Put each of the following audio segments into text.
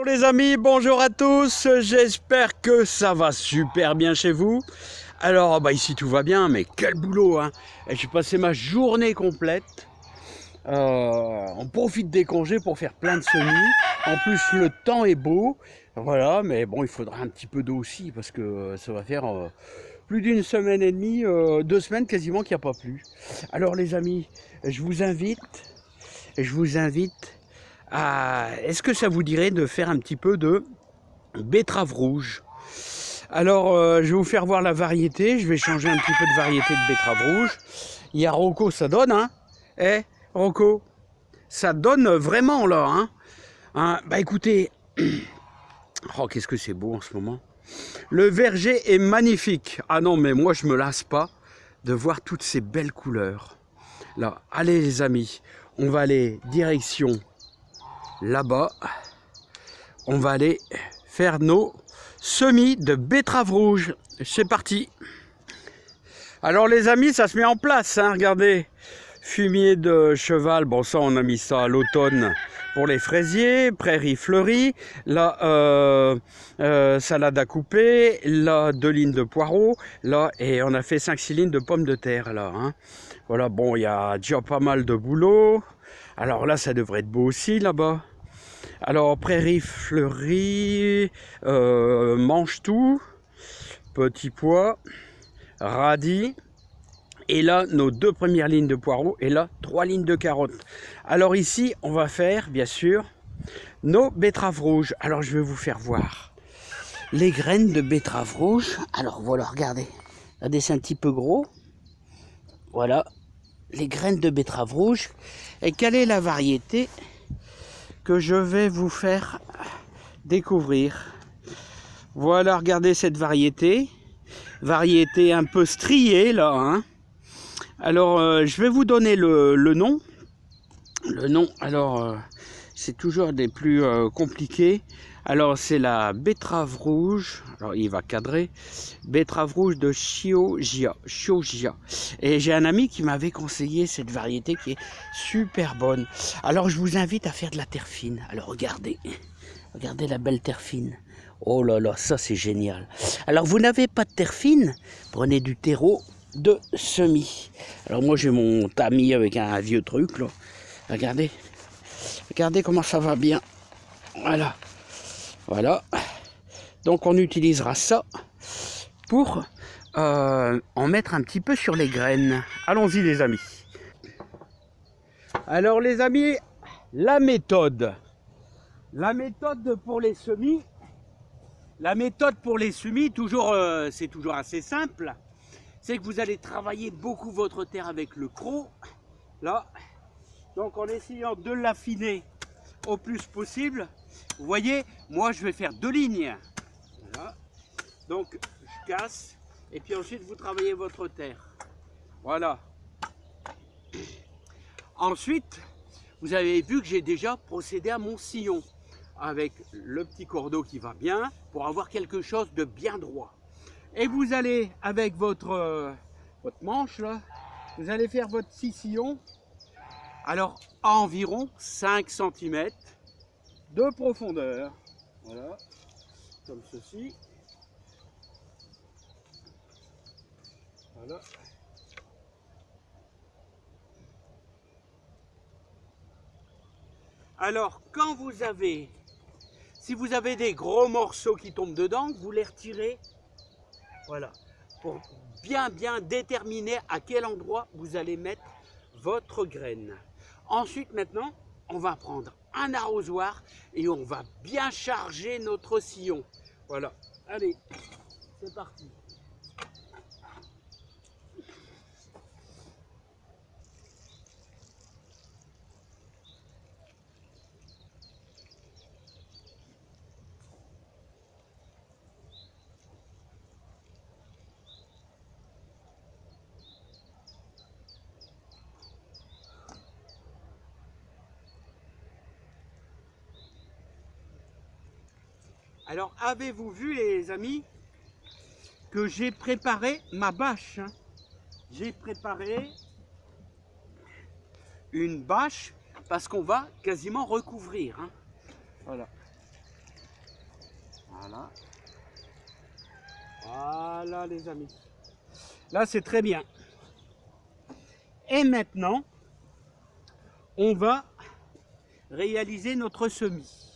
Bonjour les amis, bonjour à tous, j'espère que ça va super bien chez vous. Alors ici tout va bien, mais quel boulot hein. J'ai passé ma journée complète, on profite des congés pour faire plein de semis. En plus le temps est beau, voilà, mais bon il faudra un petit peu d'eau aussi parce que ça va faire plus d'une semaine et demie, 2 semaines quasiment qu'il n'y a pas plu. Alors les amis, je vous invite est-ce que ça vous dirait de faire un petit peu de betterave rouge? Alors, je vais vous faire voir la variété. Je vais changer un petit peu de variété de betterave rouge. Il y a Rocco, ça donne, hein? Eh, Rocco, ça donne vraiment là, hein? Écoutez, oh, qu'est-ce que c'est beau en ce moment. Le verger est magnifique. Ah non, mais moi, je me lasse pas de voir toutes ces belles couleurs. Là, allez les amis, on va aller direction là-bas, on va aller faire nos semis de betterave rouge. C'est parti. Alors les amis, ça se met en place, hein, regardez. Fumier de cheval, bon ça on a mis ça à l'automne pour les fraisiers, prairies fleuries, là salade à couper, là 2 lignes de poireaux, là et on a fait 5-6 lignes de pommes de terre là, hein. Voilà, bon il y a déjà pas mal de boulot. Alors là ça devrait être beau aussi là-bas. Alors, prairie fleurie, mange-tout, petits pois, radis, et là, nos 2 premières lignes de poireaux, et là, 3 lignes de carottes. Alors ici, on va faire, bien sûr, nos betteraves rouges. Alors, je vais vous faire voir les graines de betteraves rouges. Alors, voilà, regardez. Regardez, c'est un petit peu gros. Voilà, les graines de betteraves rouges. Et quelle est la variété que je vais vous faire découvrir? Voilà, regardez cette variété un peu striée là, hein. Alors je vais vous donner le nom. Alors c'est toujours des plus compliqués. Alors c'est la betterave rouge, alors il va cadrer, betterave rouge de Chioggia. Et j'ai un ami qui m'avait conseillé cette variété qui est super bonne. Alors je vous invite à faire de la terre fine. Alors regardez la belle terre fine. Oh là là, ça c'est génial. Alors vous n'avez pas de terre fine, prenez du terreau de semis. Alors moi j'ai mon tamis avec un vieux truc là. Regardez comment ça va bien. Voilà. Donc on utilisera ça pour en mettre un petit peu sur les graines. Allons-y les amis. Alors les amis, la méthode pour les semis. La méthode pour les semis, c'est toujours assez simple. C'est que vous allez travailler beaucoup votre terre avec le croc. Là, donc en essayant de l'affiner au plus possible. Vous voyez, moi je vais faire 2 lignes. Voilà. Donc je casse et puis ensuite vous travaillez votre terre. Voilà. Ensuite, vous avez vu que j'ai déjà procédé à mon sillon avec le petit cordeau qui va bien pour avoir quelque chose de bien droit. Et vous allez avec votre manche là, vous allez faire votre 6 sillons. Alors à environ 5 cm de profondeur. Voilà, comme ceci. Voilà. Alors quand si vous avez des gros morceaux qui tombent dedans, vous les retirez. Voilà, pour bien déterminer à quel endroit vous allez mettre votre graine. Ensuite maintenant, on va prendre un arrosoir et on va bien charger notre sillon. Voilà, allez, c'est parti. Alors, avez-vous vu les amis que j'ai préparé ma bâche, hein? J'ai préparé une bâche parce qu'on va quasiment recouvrir, hein. Voilà. Voilà. Voilà les amis. Là c'est très bien. Et maintenant, on va réaliser notre semis.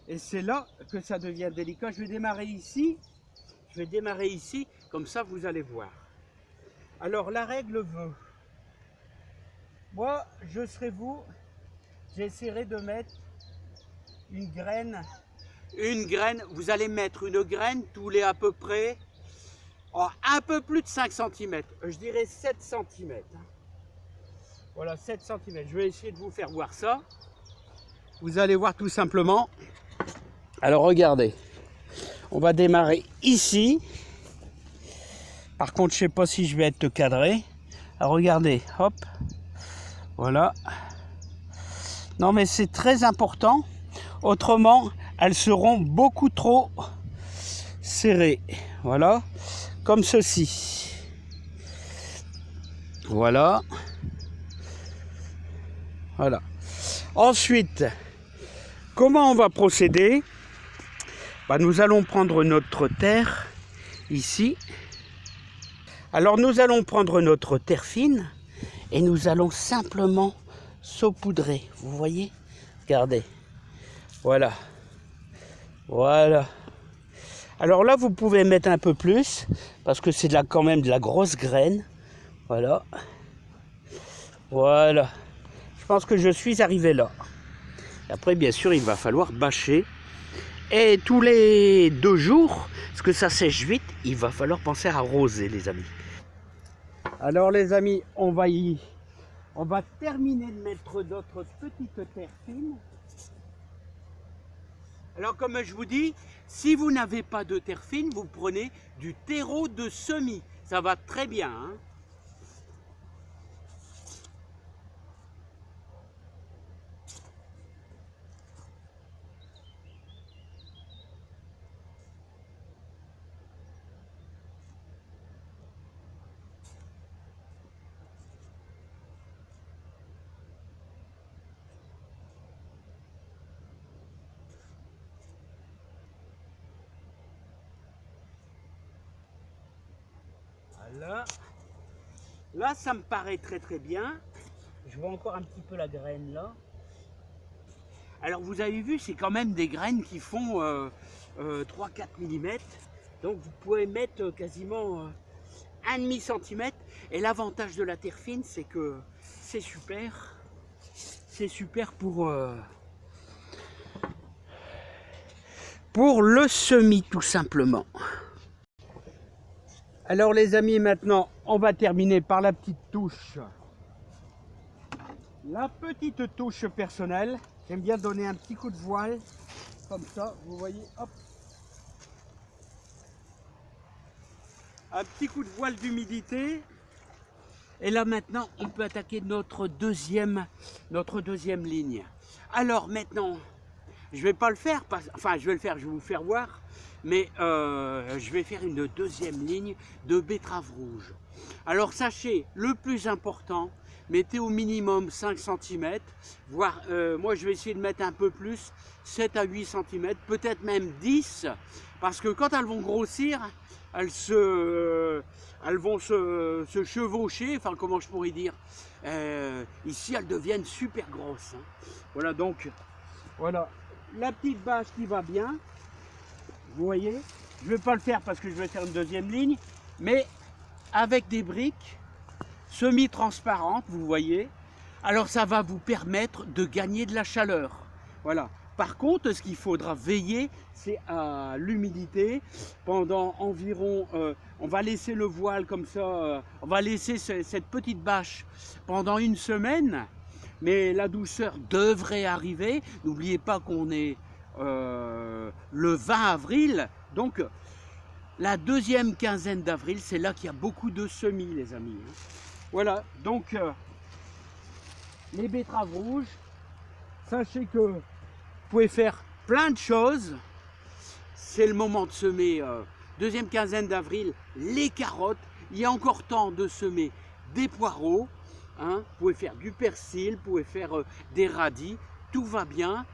Et c'est là que ça devient délicat. Je vais démarrer ici. Comme ça vous allez voir. Alors la règle veut, moi je serai vous, j'essaierai de mettre une graine, vous allez mettre une graine tous les à peu près, un peu plus de 5 cm, je dirais 7 cm. Voilà, 7 cm. Je vais essayer de vous faire voir ça. Vous allez voir tout simplement. Alors regardez, on va démarrer ici. Par contre, je ne sais pas si je vais être cadré. Alors, regardez, hop, voilà. Non, mais c'est très important. Autrement, elles seront beaucoup trop serrées. Voilà, comme ceci. Voilà. Voilà. Ensuite, comment on va procéder? Nous allons prendre notre terre ici. Alors nous allons prendre notre terre fine et nous allons simplement saupoudrer. Vous voyez? Regardez. Voilà. Voilà. Alors là, vous pouvez mettre un peu plus parce que c'est quand même de la grosse graine. Voilà. Voilà. Je pense que je suis arrivé là. Après, bien sûr, il va falloir bâcher. Et tous les 2 jours, parce que ça sèche vite, il va falloir penser à arroser, les amis. Alors les amis, on va terminer de mettre notre petite terre fine. Alors comme je vous dis, si vous n'avez pas de terre fine, vous prenez du terreau de semis. Ça va très bien. Hein. Là, ça me paraît très bien. Je vois encore un petit peu la graine là. Alors vous avez vu, c'est quand même des graines qui font 3-4 mm. Donc vous pouvez mettre quasiment 1,5 cm. Et l'avantage de la terre fine, c'est que c'est super. C'est super pour le semis tout simplement. Alors les amis, maintenant, on va terminer par la petite touche. La petite touche personnelle. J'aime bien donner un petit coup de voile, comme ça, vous voyez, hop. Un petit coup de voile d'humidité. Et là maintenant, on peut attaquer notre deuxième ligne. Alors maintenant, je vais pas le faire, enfin je vais le faire, je vais vous faire voir. Mais je vais faire une deuxième ligne de betterave rouge. Alors sachez, le plus important, mettez au minimum 5 cm, voire moi je vais essayer de mettre un peu plus, 7 à 8 cm, peut-être même 10, parce que quand elles vont grossir, elles vont se chevaucher, enfin comment je pourrais dire, ici elles deviennent super grosses. Hein. Voilà donc, voilà, la petite bâche qui va bien. Vous voyez, je ne vais pas le faire parce que je vais faire une deuxième ligne, mais avec des briques semi-transparentes, vous voyez, alors ça va vous permettre de gagner de la chaleur. Voilà. Par contre, ce qu'il faudra veiller, c'est à l'humidité pendant environ, on va laisser le voile comme ça, on va laisser cette petite bâche pendant 1 semaine, mais la douceur devrait arriver. N'oubliez pas qu'on est le 20 avril, donc la deuxième quinzaine d'avril, c'est là qu'il y a beaucoup de semis, les amis. Voilà, donc les betteraves rouges, sachez que vous pouvez faire plein de choses. C'est le moment de semer, deuxième quinzaine d'avril, les carottes. Il y a encore temps de semer des poireaux. Hein. Vous pouvez faire du persil, vous pouvez faire des radis, tout va bien.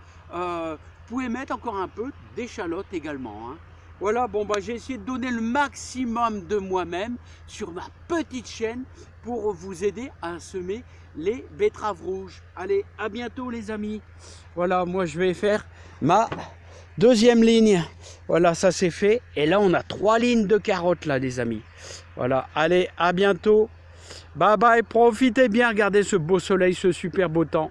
pouvez mettre encore un peu d'échalote également, hein. Voilà, bon bah j'ai essayé de donner le maximum de moi-même sur ma petite chaîne pour vous aider à semer les betteraves rouges. Allez, à bientôt les amis. Voilà, moi je vais faire ma deuxième ligne. Voilà, ça c'est fait. Et là on a 3 lignes de carottes là les amis. Voilà, allez, à bientôt. Bye bye, profitez bien, regardez ce beau soleil, ce super beau temps.